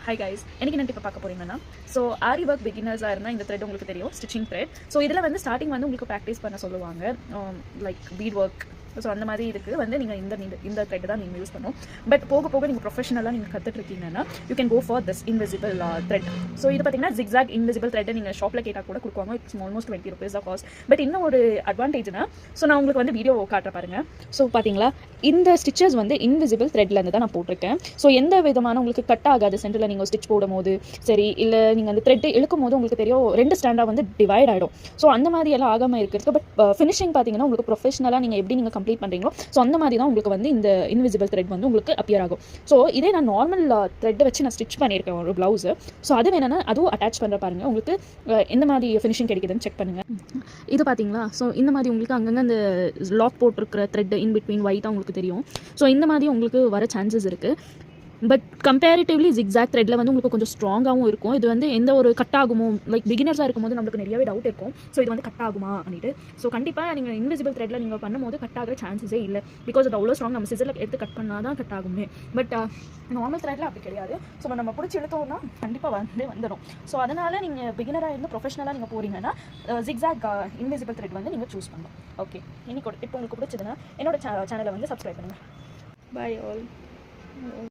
Hi guys, எனக்கு என்ன இப்போ பார்க்க போறீங்கன்னா, ஸோ ஆரி ஒர்க் பிகினர்ஸாக இருந்தால் இந்த த்ரெட் உங்களுக்கு தெரியும், ஸ்டிச்சிங் த்ரெட். ஸோ இதில் வந்து ஸ்டார்டிங் வந்து உங்களுக்கு ப்ராக்டிஸ் பண்ண சொல்லுவாங்க, லைக் பீட் ஒர்க். ஸோ அந்த மாதிரி இதுக்கு வந்து நீங்கள் இந்த த்ரெட் தான் நீங்கள் யூஸ் பண்ணணும். பட் போக போக நீங்கள் ப்ரொஃபஷனலாக நீங்கள் கற்றுட்ருக்கீங்கன்னா you can go for this invisible thread. So இது பார்த்தீங்கன்னா ஜிக்ஸாக் இன்விசிபிள் த்ரெட்டை நீங்கள் ஷாப்பில் கேட்டால் கூட கொடுக்குவாங்க. இட்ஸ் ஆல்மோஸ்ட் 20 rupees தான் காஸ்ட். பட் இன்னும் ஒரு அட்வான்டேஜ்னா, ஸோ நான் உங்களுக்கு வந்து வீடியோ காட்டுற பாருங்க. ஸோ பார்த்தீங்களா, இந்த ஸ்டிச்சஸ் வந்து இன்விசிபிள் த்ரெட்லேருந்து தான் நான் போட்டிருக்கேன். ஸோ எந்த விதமான உங்களுக்கு கட் ஆகாது. சென்டரில் நீங்கள் ஸ்டிச் போடும் போது சரி, இல்லை நீங்கள் அந்த த்ரெட்டு இழுக்கும் போது உங்களுக்கு தெரியும் 2 ஸ்டாண்டாக வந்து டிவைட் ஆகிடும். ஸோ அந்த மாதிரி எல்லாம் ஆகாமல் இருக்கிறதுக்கு. பட் ஃபினிஷிங் பார்த்தீங்கன்னா உங்களுக்கு ப்ரொஃபஷனலாக நீங்கள் எப்படி நீங்கள் கம்ப்ளீட் பண்ணுறீங்களோ ஸோ அந்த மாதிரி தான் உங்களுக்கு வந்து இந்த இன்விசிபிள் த்ரெட் வந்து உங்களுக்கு அப்பியர் ஆகும். ஸோ இதே நான் நார்மல் த்ரெட்டை வச்சு நான் ஸ்டிச் பண்ணியிருக்கேன் ஒரு ப்ளவுஸு. ஸோ அது வேணும்னா அதுவும் அட்டாச் பண்ணுற பாருங்கள், உங்களுக்கு எந்த மாதிரி ஃபினிஷிங் கிடைக்குதுன்னு செக் பண்ணுங்கள். இது பார்த்தீங்களா, ஸோ இந்த மாதிரி உங்களுக்கு அங்கங்கே அந்த லாக் போட்டிருக்கிற த்ரெட் இன் பிட்வீன் ஒயிட்டாக உங்களுக்கு தெரியும். ஸோ இந்த மாதிரி உங்களுக்கு வர சான்சஸ் இருக்குது. பட் கம்பேரிட்டிவ்லி ஜிக்ஸாக் த்ரெட்டில் வந்து உங்களுக்கு கொஞ்சம் ஸ்ட்ராங்காகவும் இருக்கும். இது வந்து எந்த ஒரு கட் ஆகுமோ, லைக் பிகினர்ஸாக இருக்கும்போது நம்மளுக்கு நிறையவே டவுட் இருக்கும். ஸோ இது வந்து கட் ஆகுமா அப்படின்ட்டு. ஸோ கண்டிப்பாக நீங்கள் இன்விசிபிள் த்ரெட்டில் நீங்கள் பண்ணும்போது கட் ஆகிற சான்சஸே இல்லை. பிகாஸ் அது அவ்வளோ ஸ்ட்ராங். நம்ம சிசரில் எடுத்து கட் பண்ணால் தான் கட் ஆகுமே. பட் நார்மல் த்ரெட்டில் அப்படி கிடையாது. ஸோ நம்ம பிடிச்சி எடுத்தோம்னா கண்டிப்பாக வந்துடும். ஸோ அதனால் நீங்கள் பிகினராக இருந்து ப்ரொஃபஷனலாக நீங்கள் போகிறீங்கன்னா ஜிக்ஸாக் இன்விசிபிள் த்ரெட் வந்து நீங்கள் சூஸ் பண்ணலாம். ஓகே, இன்னைக்கு இப்போ உங்களுக்கு பிடிச்சதுன்னா என்னோட சேனலை வந்து சப்ஸ்கிரைப் பண்ணுங்கள். Bye all.